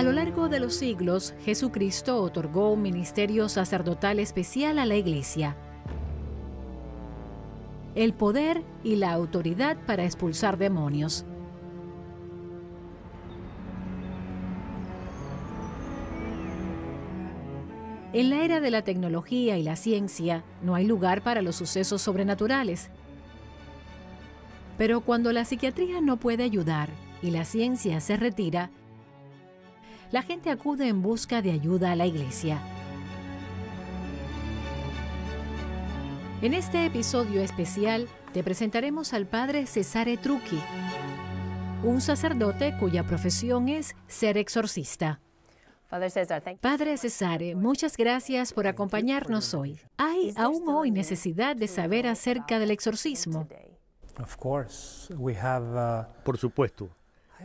A lo largo de los siglos, Jesucristo otorgó un ministerio sacerdotal especial a la Iglesia: el poder y la autoridad para expulsar demonios. En la era de la tecnología y la ciencia, no hay lugar para los sucesos sobrenaturales. Pero cuando la psiquiatría no puede ayudar y la ciencia se retira, la gente acude en busca de ayuda a la Iglesia. En este episodio especial te presentaremos al padre Cesare Trucchi, un sacerdote cuya profesión es ser exorcista. Padre Cesare, muchas gracias por acompañarnos hoy. ¿Hay aún hoy necesidad de saber acerca del exorcismo? Por supuesto.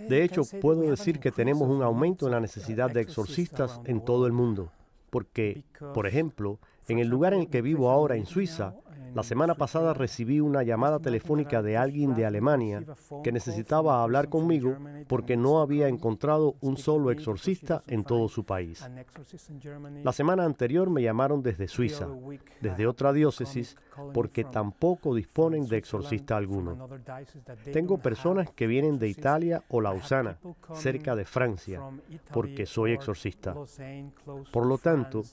De hecho, puedo decir que tenemos un aumento en la necesidad de exorcistas en todo el mundo. Porque, por ejemplo, en el lugar en el que vivo ahora, en Suiza, la semana pasada recibí una llamada telefónica de alguien de Alemania que necesitaba hablar conmigo porque no había encontrado un solo exorcista en todo su país. La semana anterior me llamaron desde Suiza, desde otra diócesis, porque tampoco disponen de exorcista alguno. Tengo personas que vienen de Italia o Lausana, cerca de Francia, porque soy exorcista. Por lo tanto,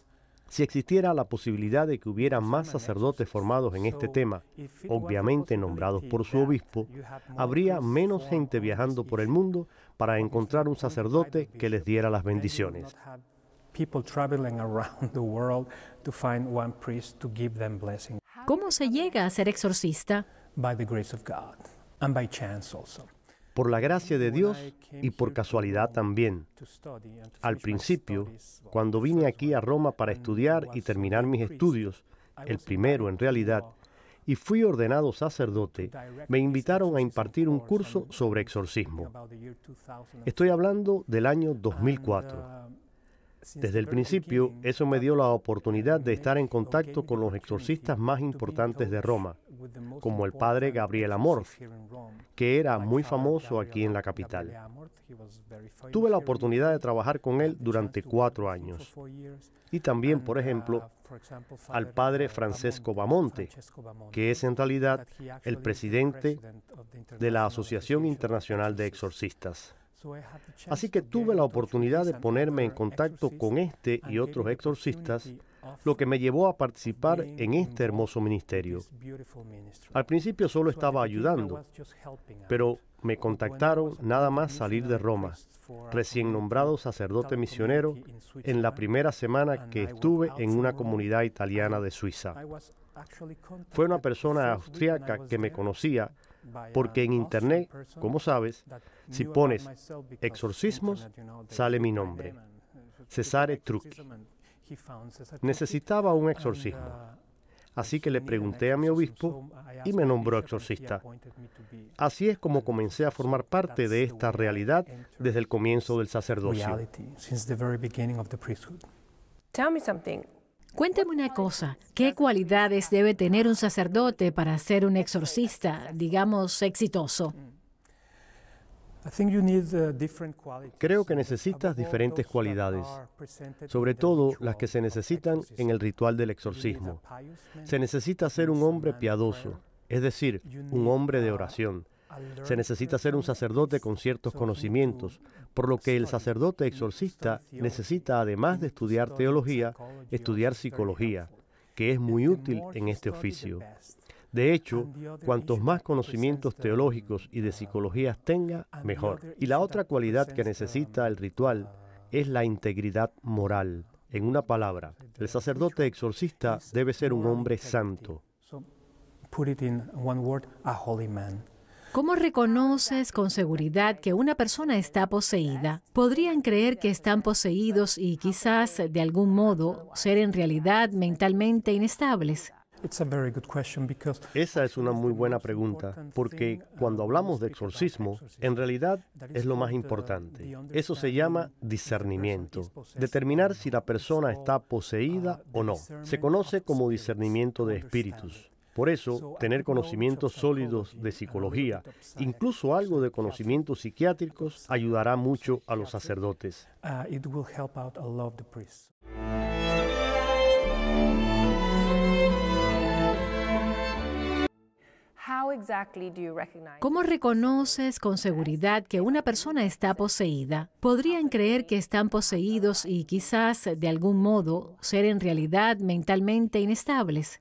si existiera la posibilidad de que hubiera más sacerdotes formados en este tema, obviamente nombrados por su obispo, habría menos gente viajando por el mundo para encontrar un sacerdote que les diera las bendiciones. ¿Cómo se llega a ser exorcista? Por la gracia de Dios y por casualidad también. Al principio, cuando vine aquí a Roma para estudiar y terminar mis estudios, el primero en realidad, y fui ordenado sacerdote, me invitaron a impartir un curso sobre exorcismo. Estoy hablando del año 2004. Desde el principio, eso me dio la oportunidad de estar en contacto con los exorcistas más importantes de Roma, como el padre Gabriele Amorth, que era muy famoso aquí en la capital. Tuve la oportunidad de trabajar con él durante 4 años. Y también, por ejemplo, al padre Francesco Bamonte, que es en realidad el presidente de la Asociación Internacional de Exorcistas. Así que tuve la oportunidad de ponerme en contacto con este y otros exorcistas, lo que me llevó a participar en este hermoso ministerio. Al principio solo estaba ayudando, pero me contactaron nada más salir de Roma, recién nombrado sacerdote misionero, en la primera semana que estuve en una comunidad italiana de Suiza. Fue una persona austríaca que me conocía, porque en internet, como sabes, si pones exorcismos, sale mi nombre, Cesare Trucchi. Necesitaba un exorcismo, así que le pregunté a mi obispo y me nombró exorcista. Así es como comencé a formar parte de esta realidad desde el comienzo del sacerdocio. Cuéntame una cosa, ¿qué cualidades debe tener un sacerdote para ser un exorcista, digamos, exitoso? Creo que necesitas diferentes cualidades, sobre todo las que se necesitan en el ritual del exorcismo. Se necesita ser un hombre piadoso, es decir, un hombre de oración. Se necesita ser un sacerdote con ciertos conocimientos, por lo que el sacerdote exorcista necesita, además de estudiar teología, estudiar psicología, que es muy útil en este oficio. De hecho, cuantos más conocimientos teológicos y de psicología tenga, mejor. Y la otra cualidad que necesita el ritual es la integridad moral. En una palabra, el sacerdote exorcista debe ser un hombre santo. ¿Cómo reconoces con seguridad que una persona está poseída? ¿Podrían creer que están poseídos y quizás, de algún modo, ser en realidad mentalmente inestables? Esa es una muy buena pregunta, porque cuando hablamos de exorcismo, en realidad es lo más importante. Eso se llama discernimiento, determinar si la persona está poseída o no. Se conoce como discernimiento de espíritus. Por eso, tener conocimientos sólidos de psicología, incluso algo de conocimientos psiquiátricos, ayudará mucho a los sacerdotes. ¿Cómo reconoces con seguridad que una persona está poseída? Podrían creer que están poseídos y quizás, de algún modo, ser en realidad mentalmente inestables.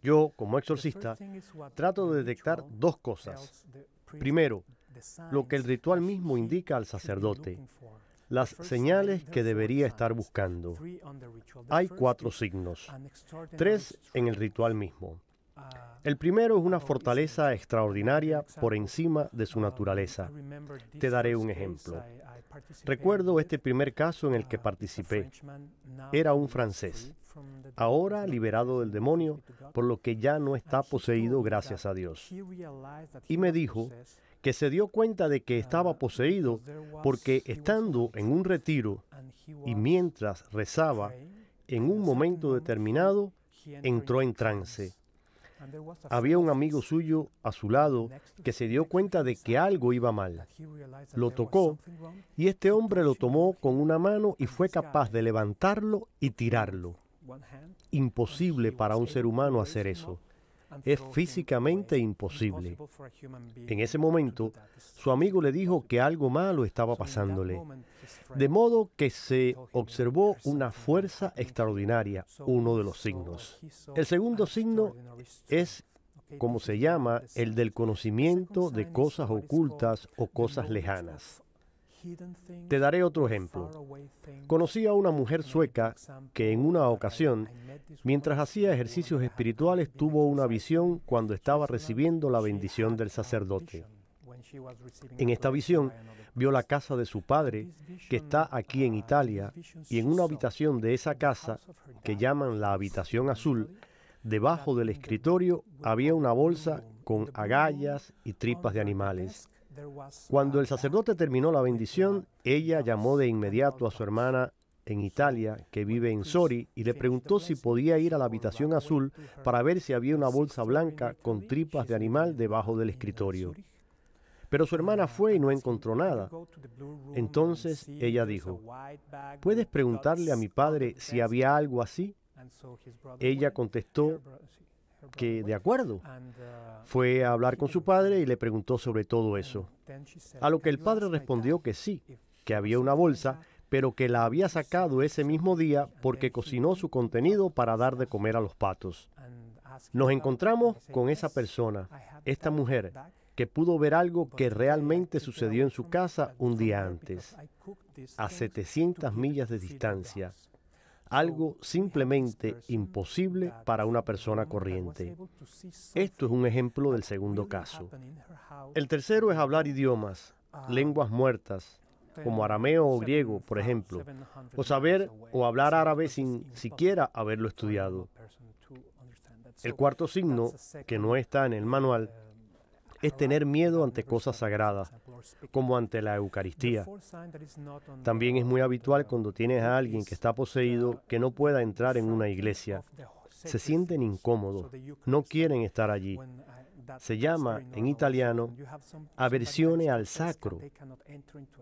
Yo, como exorcista, trato de detectar dos cosas. Primero, lo que el ritual mismo indica al sacerdote, las señales que debería estar buscando. Hay 4 signos, 3 en el ritual mismo. El primero es una fortaleza extraordinaria por encima de su naturaleza. Te daré un ejemplo. Recuerdo este primer caso en el que participé. Era un francés, ahora liberado del demonio, por lo que ya no está poseído, gracias a Dios. Y me dijo que se dio cuenta de que estaba poseído porque estando en un retiro y mientras rezaba, en un momento determinado, entró en trance. Había un amigo suyo a su lado que se dio cuenta de que algo iba mal. Lo tocó y este hombre lo tomó con una mano y fue capaz de levantarlo y tirarlo. Imposible para un ser humano hacer eso. Es físicamente imposible. En ese momento, su amigo le dijo que algo malo estaba pasándole, de modo que se observó una fuerza extraordinaria, uno de los signos. El segundo signo es, como se llama, el del conocimiento de cosas ocultas o cosas lejanas. Te daré otro ejemplo. Conocí a una mujer sueca que en una ocasión, mientras hacía ejercicios espirituales, tuvo una visión cuando estaba recibiendo la bendición del sacerdote. En esta visión, vio la casa de su padre, que está aquí en Italia, y en una habitación de esa casa, que llaman la habitación azul, debajo del escritorio había una bolsa con agallas y tripas de animales. Cuando el sacerdote terminó la bendición, ella llamó de inmediato a su hermana en Italia, que vive en Sori, y le preguntó si podía ir a la habitación azul para ver si había una bolsa blanca con tripas de animal debajo del escritorio. Pero su hermana fue y no encontró nada. Entonces ella dijo, ¿puedes preguntarle a mi padre si había algo así? Ella contestó que de acuerdo. Fue a hablar con su padre y le preguntó sobre todo eso. A lo que el padre respondió que sí, que había una bolsa, pero que la había sacado ese mismo día porque cocinó su contenido para dar de comer a los patos. Nos encontramos con esa persona, esta mujer, que pudo ver algo que realmente sucedió en su casa un día antes, a 700 millas de distancia. Algo simplemente imposible para una persona corriente. Esto es un ejemplo del segundo caso. El tercero es hablar idiomas, lenguas muertas, como arameo o griego, por ejemplo, o saber o hablar árabe sin siquiera haberlo estudiado. El cuarto signo, que no está en el manual, es tener miedo ante cosas sagradas, como ante la Eucaristía. También es muy habitual cuando tienes a alguien que está poseído que no pueda entrar en una iglesia. Se sienten incómodos, no quieren estar allí. Se llama, en italiano, aversione al sacro.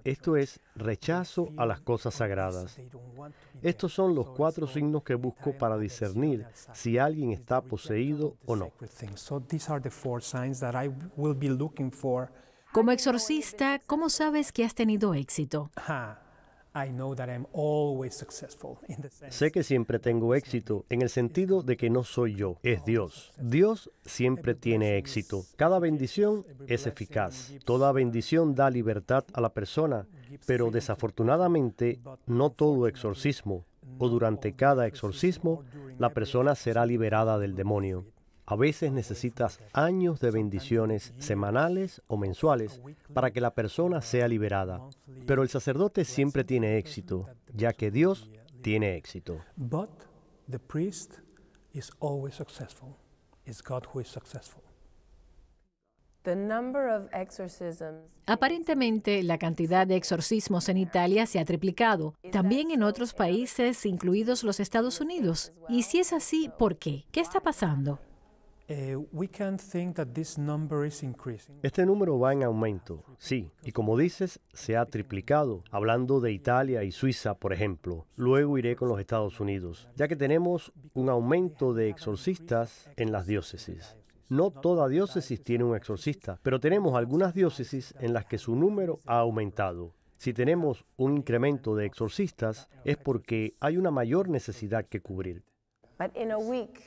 Esto es rechazo a las cosas sagradas. Estos son los 4 signos que busco para discernir si alguien está poseído o no. Como exorcista, ¿cómo sabes que has tenido éxito? Sé que siempre tengo éxito, en el sentido de que no soy yo, es Dios. Dios siempre tiene éxito. Cada bendición es eficaz. Toda bendición da libertad a la persona, pero desafortunadamente no todo exorcismo, o durante cada exorcismo, la persona será liberada del demonio. A veces necesitas años de bendiciones semanales o mensuales para que la persona sea liberada. Pero el sacerdote siempre tiene éxito, ya que Dios tiene éxito. Aparentemente, la cantidad de exorcismos en Italia se ha triplicado, también en otros países, incluidos los Estados Unidos. Y si es así, ¿por qué? ¿Qué está pasando? Este número va en aumento, sí, y como dices, se ha triplicado, hablando de Italia y Suiza, por ejemplo. Luego iré con los Estados Unidos, ya que tenemos un aumento de exorcistas en las diócesis. No toda diócesis tiene un exorcista, pero tenemos algunas diócesis en las que su número ha aumentado. Si tenemos un incremento de exorcistas, es porque hay una mayor necesidad que cubrir.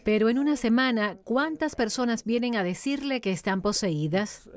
Pero en una semana, ¿cuántas personas vienen a decirle que están poseídas?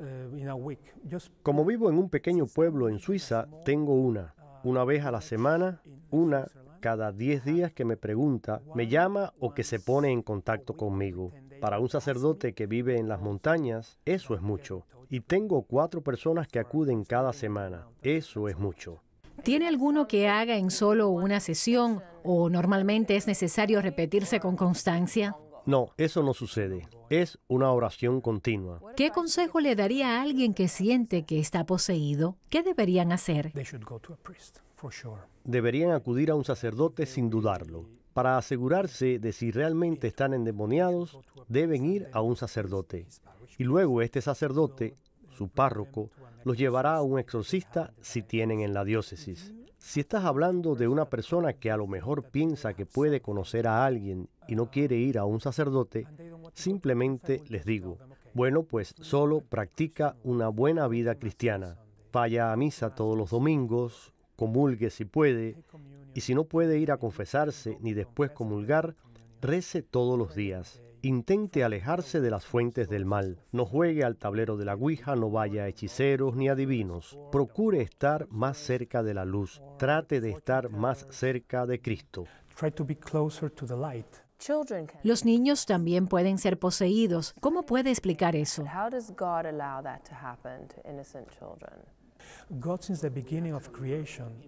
Como vivo en un pequeño pueblo en Suiza, tengo una vez a la semana, una cada 10 días que me pregunta, me llama o que se pone en contacto conmigo. Para un sacerdote que vive en las montañas, eso es mucho. Y tengo 4 personas que acuden cada semana. Eso es mucho. ¿Tiene alguno que haga en solo una sesión o normalmente es necesario repetirse con constancia? No, eso no sucede. Es una oración continua. ¿Qué consejo le daría a alguien que siente que está poseído? ¿Qué deberían hacer? Deberían acudir a un sacerdote sin dudarlo. Para asegurarse de si realmente están endemoniados, deben ir a un sacerdote. Y luego este sacerdote, su párroco, los llevará a un exorcista si tienen en la diócesis. Si estás hablando de una persona que a lo mejor piensa que puede conocer a alguien y no quiere ir a un sacerdote, simplemente les digo, bueno, pues solo practica una buena vida cristiana. Vaya a misa todos los domingos, comulgue si puede, y si no puede ir a confesarse ni después comulgar, rece todos los días. Intente alejarse de las fuentes del mal. No juegue al tablero de la ouija, no vaya a hechiceros ni adivinos. Procure estar más cerca de la luz. Trate de estar más cerca de Cristo. Los niños también pueden ser poseídos. ¿Cómo puede explicar eso?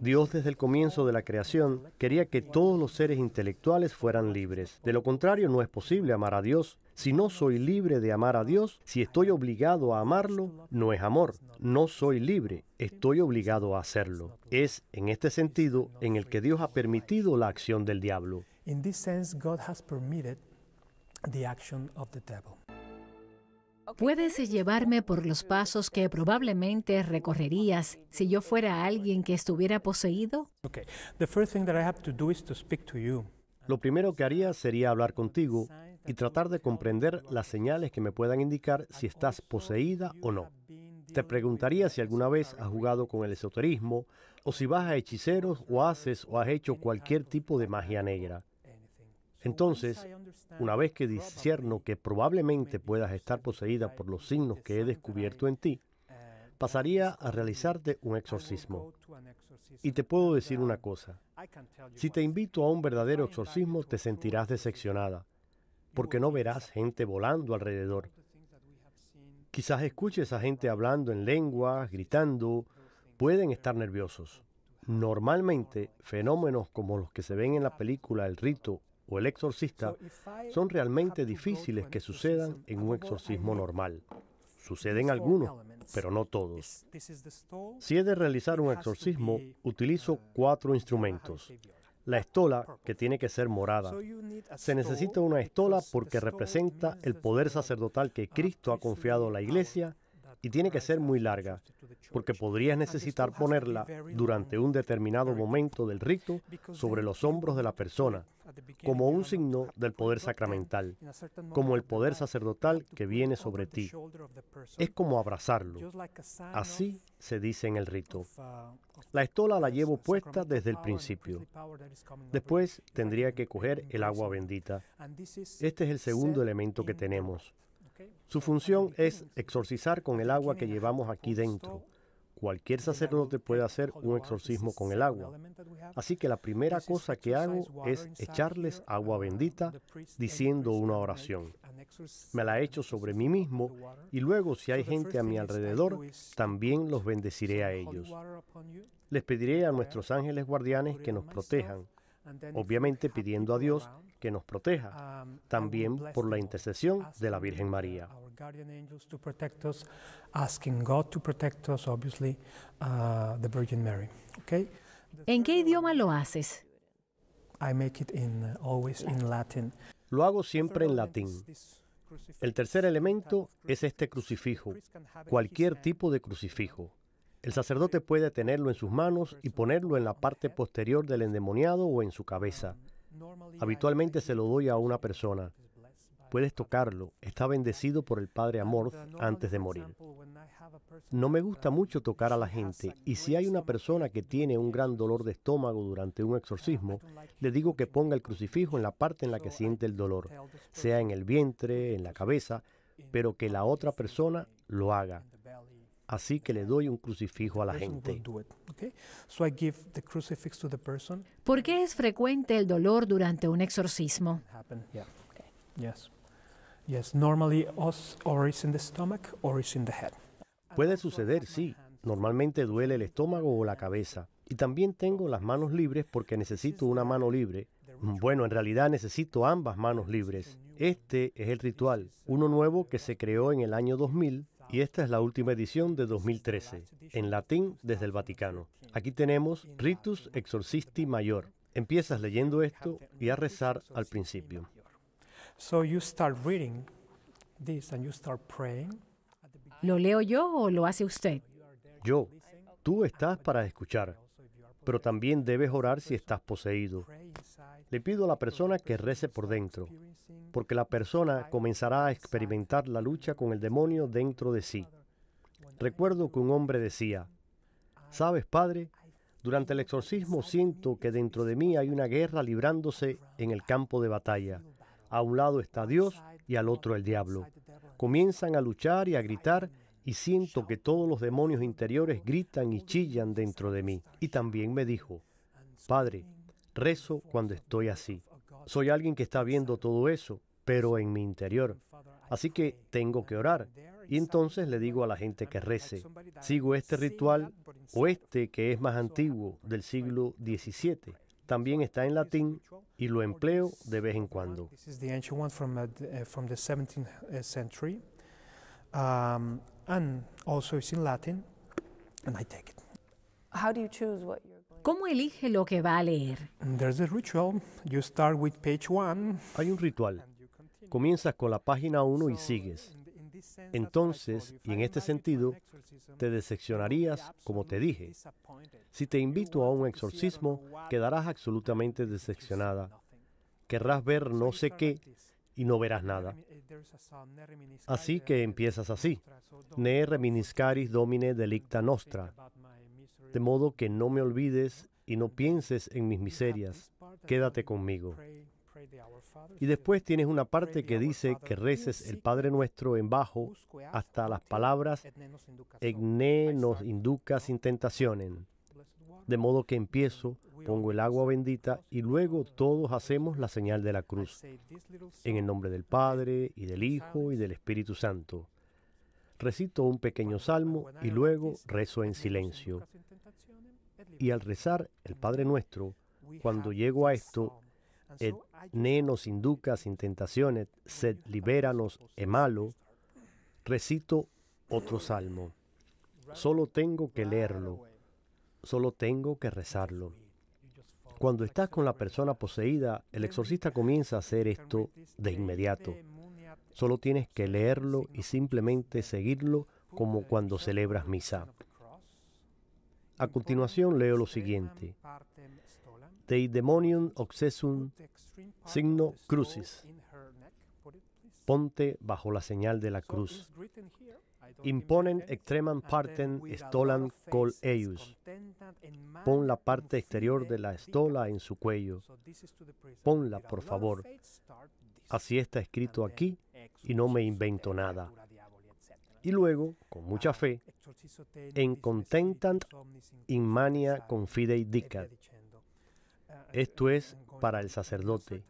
Dios desde el comienzo de la creación quería que todos los seres intelectuales fueran libres. De lo contrario, no es posible amar a Dios. Si no soy libre de amar a Dios, si estoy obligado a amarlo, no es amor. No soy libre, estoy obligado a hacerlo. Es en este sentido en el que Dios ha permitido la acción del diablo. ¿Puedes llevarme por los pasos que probablemente recorrerías si yo fuera alguien que estuviera poseído? Lo primero que haría sería hablar contigo y tratar de comprender las señales que me puedan indicar si estás poseída o no. Te preguntaría si alguna vez has jugado con el esoterismo o si vas a hechiceros o has hecho cualquier tipo de magia negra. Entonces, una vez que discierno que probablemente puedas estar poseída por los signos que he descubierto en ti, pasaría a realizarte un exorcismo. Y te puedo decir una cosa. Si te invito a un verdadero exorcismo, te sentirás decepcionada, porque no verás gente volando alrededor. Quizás escuches a gente hablando en lenguas, gritando, pueden estar nerviosos. Normalmente, fenómenos como los que se ven en la película El Rito o El Exorcista son realmente difíciles que sucedan en un exorcismo normal. Suceden algunos, pero no todos. Si he de realizar un exorcismo, utilizo 4 instrumentos. La estola, que tiene que ser morada. Se necesita una estola porque representa el poder sacerdotal que Cristo ha confiado a la Iglesia y tiene que ser muy larga, porque podrías necesitar ponerla durante un determinado momento del rito sobre los hombros de la persona, como un signo del poder sacramental, como el poder sacerdotal que viene sobre ti. Es como abrazarlo. Así se dice en el rito. La estola la llevo puesta desde el principio. Después tendría que coger el agua bendita. Este es el segundo elemento que tenemos. Su función es exorcizar con el agua que llevamos aquí dentro. Cualquier sacerdote puede hacer un exorcismo con el agua. Así que la primera cosa que hago es echarles agua bendita diciendo una oración. Me la echo sobre mí mismo y luego si hay gente a mi alrededor, también los bendeciré a ellos. Les pediré a nuestros ángeles guardianes que nos protejan, obviamente pidiendo a Dios que nos proteja, también por la intercesión de la Virgen María. ¿En qué idioma lo haces? Lo hago siempre en latín. El tercer elemento es este crucifijo, cualquier tipo de crucifijo. El sacerdote puede tenerlo en sus manos y ponerlo en la parte posterior del endemoniado o en su cabeza. Habitualmente se lo doy a una persona. Puedes tocarlo, está bendecido por el Padre Amorth antes de morir. No me gusta mucho tocar a la gente, y si hay una persona que tiene un gran dolor de estómago durante un exorcismo, le digo que ponga el crucifijo en la parte en la que siente el dolor, sea en el vientre, en la cabeza, pero que la otra persona lo haga. Así que le doy un crucifijo a la gente. ¿Por qué es frecuente el dolor durante un exorcismo? Puede suceder, sí. Normalmente duele el estómago o la cabeza. Y también tengo las manos libres porque necesito una mano libre. Bueno, en realidad necesito ambas manos libres. Este es el ritual, uno nuevo que se creó en el año 2000, y esta es la última edición de 2013, en latín desde el Vaticano. Aquí tenemos Ritus Exorcisti Major. Empiezas leyendo esto y a rezar al principio. ¿Lo leo yo o lo hace usted? Yo. Tú estás para escuchar, pero también debes orar si estás poseído. Le pido a la persona que rece por dentro, porque la persona comenzará a experimentar la lucha con el demonio dentro de sí. Recuerdo que un hombre decía: ¿sabes, Padre? Durante el exorcismo siento que dentro de mí hay una guerra librándose en el campo de batalla. A un lado está Dios y al otro el diablo. Comienzan a luchar y a gritar, y siento que todos los demonios interiores gritan y chillan dentro de mí. Y también me dijo: Padre, rezo cuando estoy así. Soy alguien que está viendo todo eso, pero en mi interior. Así que tengo que orar. Y entonces le digo a la gente que rece. Sigo este ritual, o este que es más antiguo, del siglo XVII. También está en latín y lo empleo de vez en cuando. ¿Cómo elige lo que va a leer? Hay un ritual. Comienzas con la página 1 y sigues. Entonces, y en este sentido, te decepcionarías, como te dije. Si te invito a un exorcismo, quedarás absolutamente decepcionada. Querrás ver no sé qué y no verás nada. Así que empiezas así: Ne reminiscaris Domine delicta nostra. De modo que no me olvides y no pienses en mis miserias. Quédate conmigo. Y después tienes una parte que dice que reces el Padre Nuestro en bajo hasta las palabras «Et ne nos inducas in tentationem». De modo que empiezo, pongo el agua bendita y luego todos hacemos la señal de la cruz. En el nombre del Padre, y del Hijo, y del Espíritu Santo. Recito un pequeño salmo y luego rezo en silencio. Y al rezar el Padre Nuestro, cuando llego a esto, «Et ne nos inducas in tentationem, sed libéranos e malo», recito otro salmo. Solo tengo que leerlo. Solo tengo que rezarlo. Cuando estás con la persona poseída, el exorcista comienza a hacer esto de inmediato. Solo tienes que leerlo y simplemente seguirlo como cuando celebras misa. A continuación leo lo siguiente: Dei demonium obsessum signo crucis. Ponte bajo la señal de la cruz. Imponen extremam partem stolam col eius. Pon la parte exterior de la estola en su cuello. Ponla, por favor. Así está escrito aquí y no me invento nada. Y luego, con mucha fe, en contentant in mania confidei dicat. Esto es para el sacerdote.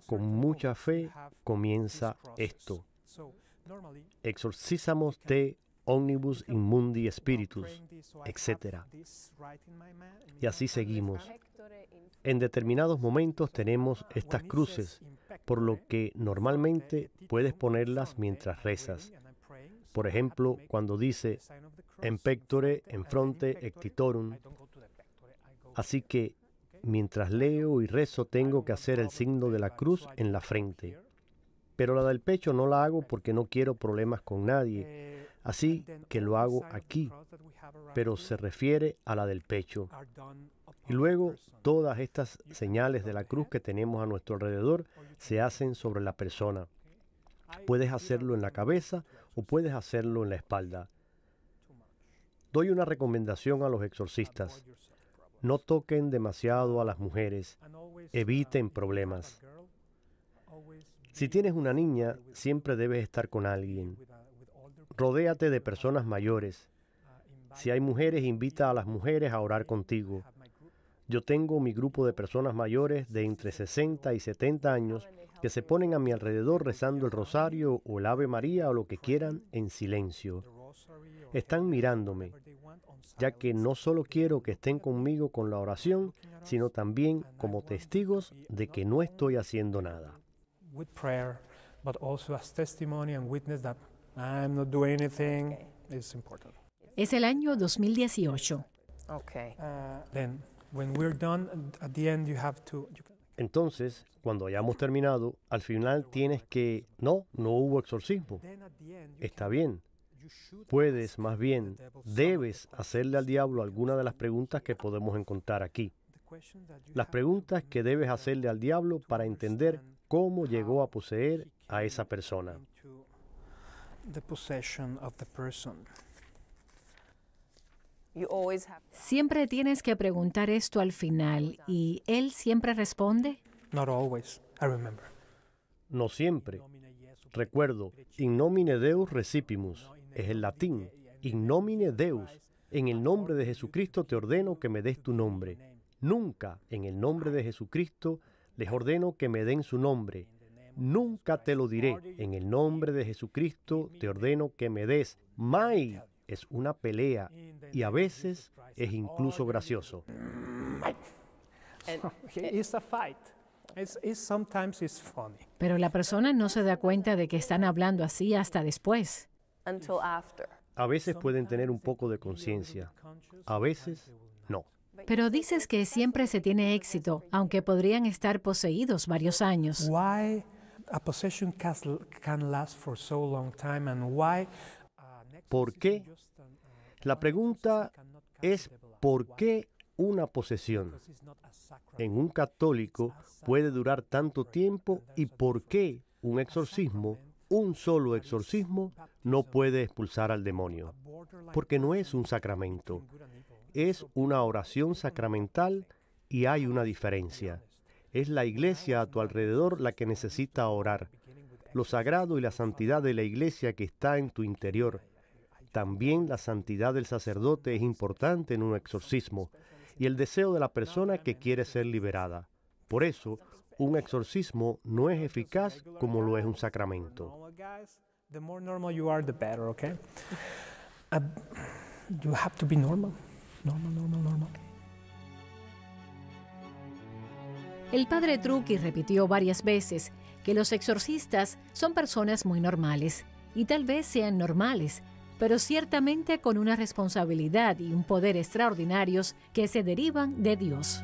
Con mucha fe comienza esto. Exorcizamos te omnibus in mundi spiritus, etc. Y así seguimos. En determinados momentos tenemos estas cruces, por lo que normalmente puedes ponerlas mientras rezas. Por ejemplo, cuando dice en pectore, en fronte, ectitorum. Así que mientras leo y rezo tengo que hacer el signo de la cruz en la frente. Pero la del pecho no la hago porque no quiero problemas con nadie. Así que lo hago aquí, pero se refiere a la del pecho. Y luego todas estas señales de la cruz que tenemos a nuestro alrededor se hacen sobre la persona. Puedes hacerlo en la cabeza o puedes hacerlo en la espalda. Doy una recomendación a los exorcistas. No toquen demasiado a las mujeres. Eviten problemas. Si tienes una niña, siempre debes estar con alguien. Rodéate de personas mayores. Si hay mujeres, invita a las mujeres a orar contigo. Yo tengo mi grupo de personas mayores de entre 60 y 70 años que se ponen a mi alrededor rezando el rosario o el Ave María o lo que quieran en silencio. Están mirándome, ya que no solo quiero que estén conmigo con la oración, sino también como testigos de que no estoy haciendo nada. Es el año 2018. Entonces, cuando hayamos terminado, al final tienes que... No hubo exorcismo. Está bien. Puedes, más bien, debes hacerle al diablo alguna de las preguntas que podemos encontrar aquí. Las preguntas que debes hacerle al diablo para entender cómo llegó a poseer a esa persona. Siempre tienes que preguntar esto al final, ¿y él siempre responde? No siempre. Recuerdo, in nomine Deus recipimus, es el latín. In nomine Deus, en el nombre de Jesucristo te ordeno que me des tu nombre. Nunca en el nombre de Jesucristo les ordeno que me den su nombre. Nunca te lo diré. En el nombre de Jesucristo te ordeno que me des. Mai es una pelea y a veces es incluso gracioso. Pero la persona no se da cuenta de que están hablando así hasta después. A veces pueden tener un poco de conciencia, a veces no. Pero dices que siempre se tiene éxito, aunque podrían estar poseídos varios años. ¿Por qué? La pregunta es ¿por qué una posesión en un católico puede durar tanto tiempo y por qué un exorcismo, un solo exorcismo, no puede expulsar al demonio? Porque no es un sacramento, es una oración sacramental y hay una diferencia. Es la iglesia a tu alrededor la que necesita orar. Lo sagrado y la santidad de la iglesia que está en tu interior. También la santidad del sacerdote es importante en un exorcismo y el deseo de la persona que quiere ser liberada. Por eso, un exorcismo no es eficaz como lo es un sacramento. El padre Trucchi repitió varias veces que los exorcistas son personas muy normales, y tal vez sean normales, pero ciertamente con una responsabilidad y un poder extraordinarios que se derivan de Dios.